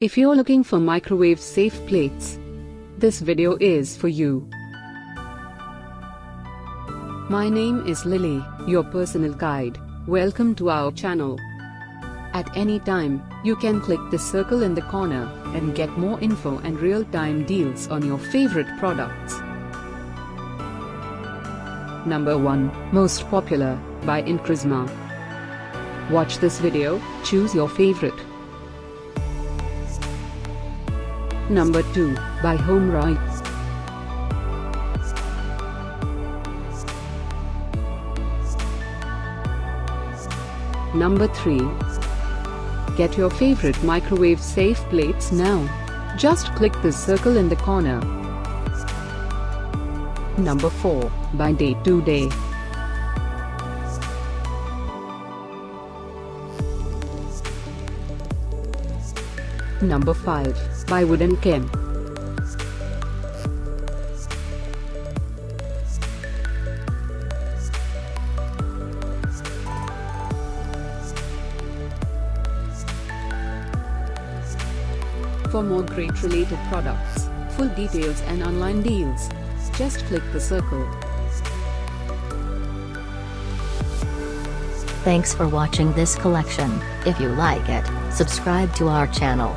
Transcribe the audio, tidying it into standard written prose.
If you're looking for microwave-safe plates, this video is for you. My name is Lily, your personal guide. Welcome to our channel. At any time, you can click the circle in the corner and get more info and real-time deals on your favorite products. Number 1, Most Popular, by Incrizma. Watch this video, choose your favorite. Number 2, by Homray. Number 3. Get your favorite microwave-safe plates now. Just click the circle in the corner. Number 4, by Day to Day. Number 5, by Kemp. For more great related products, full details and online deals, just click the circle. Thanks for watching this collection. If you like it, subscribe to our channel.